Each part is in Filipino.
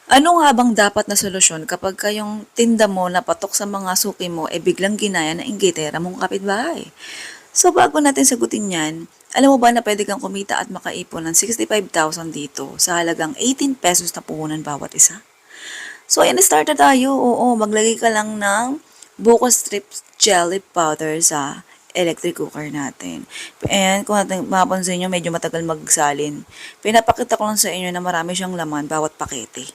Ano nga bang dapat na solusyon kapag kayong tinda mo na patok sa mga suki mo biglang ginaya ng inggitera mong kapitbahay? So bago natin sagutin yan, alam mo ba na pwede kang kumita at makaipon ng 65,000 dito sa halagang 18 pesos na puhunan bawat isa? So ayan, start na tayo. Oo, maglagay ka lang ng buko strips jelly powder sa electric cooker natin. And kung natin mapapansin nyo, medyo matagal magsalin. Pinapakita ko lang sa inyo na marami siyang laman bawat pakete.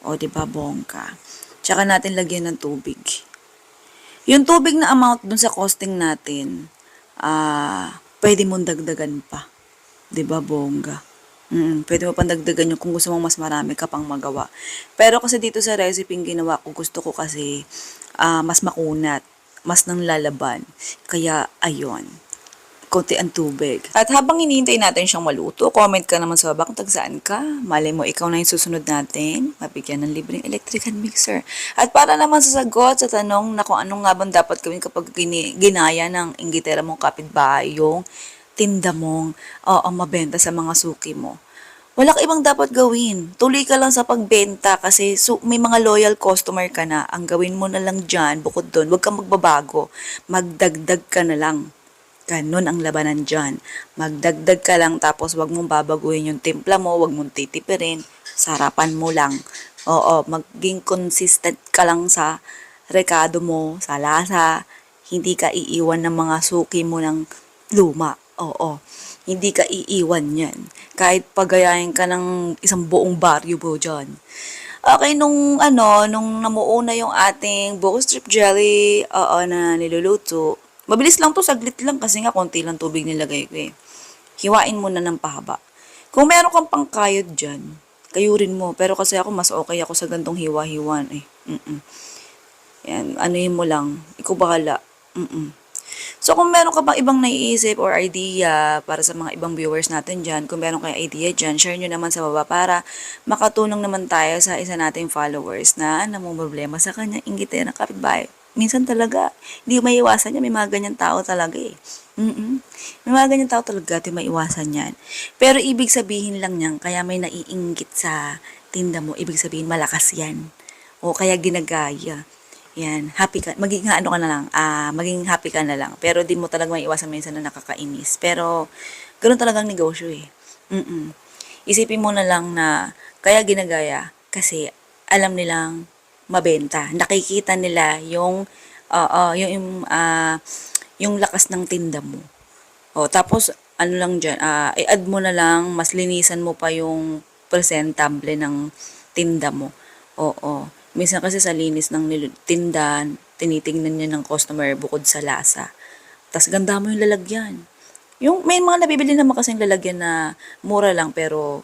O, di ba, bongka? Tsaka natin lagyan ng tubig. Yung tubig na amount dun sa costing natin, pwede mong dagdagan pa. Di ba, bongga? Pwede mo pang dagdagan yung kung gusto mong mas marami ka pang magawa. Pero kasi dito sa recipe yung ginawa ko, gusto ko kasi mas makunat, mas nang lalaban. Kaya, ayun, konti ang tubig. At habang hinihintay natin siyang maluto, comment ka naman sa baba kung tag saan ka. Malay mo, ikaw na yung susunod natin. Mabigyan ng libreng electric hand mixer. At para naman sa sagot sa tanong na kung anong nga bang dapat gawin kapag ginaya ng inggitera mong kapitbahay yung tinda mong mabenta sa mga suki mo. Wala ka ibang dapat gawin. Tuloy ka lang sa pagbenta kasi may mga loyal customer ka na. Ang gawin mo na lang dyan, bukod doon, huwag kang magbabago. Magdagdag ka na lang. Ganon ang labanan dyan. Magdagdag ka lang tapos wag mong babaguhin yung timpla mo, wag mong titipirin. Sarapan mo lang. Oo, maging consistent ka lang sa rekado mo, sa lasa. Hindi ka iiwan ng mga suki mo ng luma. Oo, hindi ka iiwan yan. Kahit pagayahin ka ng isang buong baryo mo dyan. Okay, nung namuo na yung ating buko strip jelly, na niluluto, mabilis lang to, saglit lang kasi nga konti lang tubig nilagay ko eh. Hiwain mo na ng pahaba. Kung meron kang pangkayod dyan, kayurin mo. Pero kasi ako, mas okay ako sa gantong hiwa-hiwan eh. Yan, anuhin mo lang. Ikaw bahala. So, kung meron ka bang ibang naiisip or idea para sa mga ibang viewers natin dyan, kung meron kayong idea dyan, share nyo naman sa baba para makatulong naman tayo sa isa nating followers na namumroblema sa kanyang inggitera ng kapitbahay. Minsan talaga, hindi maiiwasan niya, may mga ganyan tao talaga eh. May mga ganyan tao talaga, di maiiwasan yan. Pero ibig sabihin lang niyan, kaya may naiinggit sa tinda mo, ibig sabihin malakas yan. O kaya ginagaya. Yan, happy ka, maging ano ka na lang, maging happy ka na lang. Pero di mo talaga maiiwasan minsan na nakakainis. Pero, ganoon talagang negosyo eh. Isipin mo na lang na, kaya ginagaya, kasi alam nilang mabenta. Nakikita nila yung lakas ng tinda mo. O, tapos, ano lang dyan, i-add mo na lang, mas linisan mo pa yung presentable ng tinda mo. Oo. Minsan kasi sa linis ng tinda, tinitingnan niya ng customer bukod sa lasa. Tapos ganda mo yung lalagyan. Yung may mga nabibili naman kasing lalagyan na mura lang pero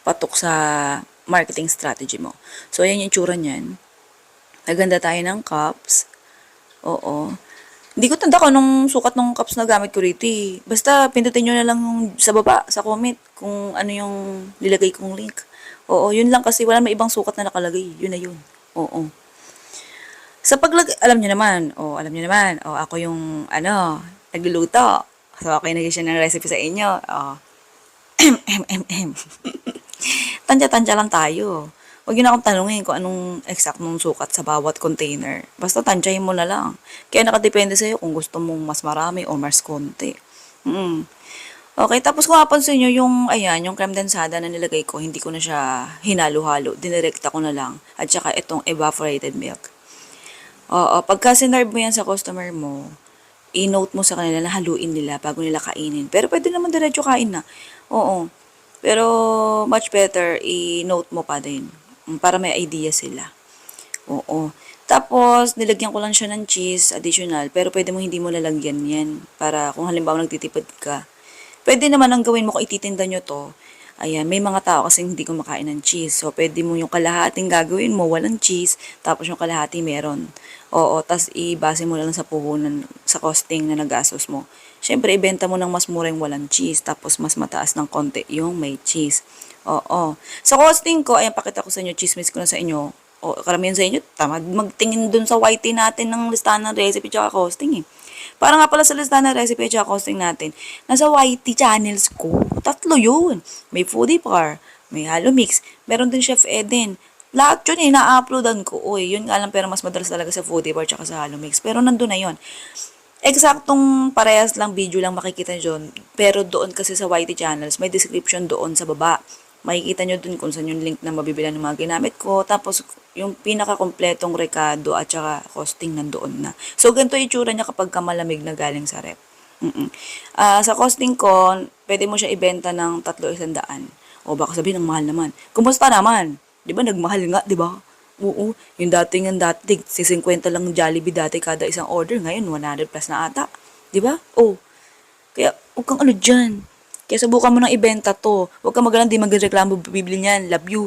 patok sa marketing strategy mo. So ayan yung tsura niyan. Naganda tayo ng cups. Oo. Hindi ko tanda ko nung sukat ng cups na gamit ko rito eh. Basta pindutin nyo na lang sa baba, sa comment, kung ano yung nilagay kong link. Oo, yun lang kasi wala may ibang sukat na nakalagay. Yun na yun. Oo. Sa alam niyo naman, ako yung, nagluluto. So, okay, nag-share ng recipe sa inyo. Tansya-tansya lang tayo. Huwag yun akong tanungin kung anong exact mong sukat sa bawat container. Basta tansyahin mo na lang. Kaya nakadepende sa'yo kung gusto mong mas marami o mas konti. Okay, tapos kung napansin nyo, yung creme densada na nilagay ko, hindi ko na siya hinalo-halo. Dinirekta ko na lang. At saka itong evaporated milk. Oo, pagka sinerve mo yan sa customer mo, i-note mo sa kanila na haluin nila bago nila kainin. Pero pwede naman diretso kain na. Oo. Pero much better, i-note mo pa din. Para may idea sila. Oo. Tapos, nilagyan ko lang siya ng cheese additional. Pero pwede mo hindi mo lalagyan yan. Para kung halimbawa nagtitipid ka. Pwede naman ang gawin mo kung ititinda nyo to. Ayan, may mga tao kasi hindi kumakain ng cheese. So, pwede mo yung kalahating gagawin mo, walang cheese, tapos yung kalahati meron. Oo, tas ibase mo lang sa puhunan, sa costing na nagastos mo. Siyempre, ibenta mo ng mas mura yung walang cheese, tapos mas mataas ng konti yung may cheese. Oo. Sa costing ko, ayan, pakita ko sa inyo, chismis ko na sa inyo. O, karamihan sa inyo, tamad magtingin dun sa YT natin ng listahan ng recipe tsaka costing eh. Para nga pala sa listahan ng recipe at costing natin, nasa YT channels ko. Tatlo yun. May foodie par, may Halo Mix, meron din Chef Eden. Lahat yun na-uploadan ko. Uy, yun nga lang pero mas madalas talaga sa Foodie Bar tsaka sa Halo Mix. Pero nandun na yun. Eksaktong parehas lang, video lang makikita nyo doon. Pero doon kasi sa YT channels, may description doon sa baba. Makikita nyo doon kung saan yung link na mabibila ng mga ginamit ko. Tapos, yung pinaka-kompletong rekado at saka costing nandoon na. So, ganito yung itsura niya kapag ka malamig na galing sa rep. Sa costing ko, pwede mo siya ibenta ng 3,100. O baka sabihin, ng mahal naman. Kumusta naman? Di ba, nagmahal nga, di ba? Oo, yung dati, si 50 lang Jollibee dati kada isang order, ngayon 100 plus na ata. Di ba? Oh, kaya huwag kang ano dyan. Kaya subukan mo nang ibenta to. Huwag kang magalang, di magreklamo, bibili niyan. Love you.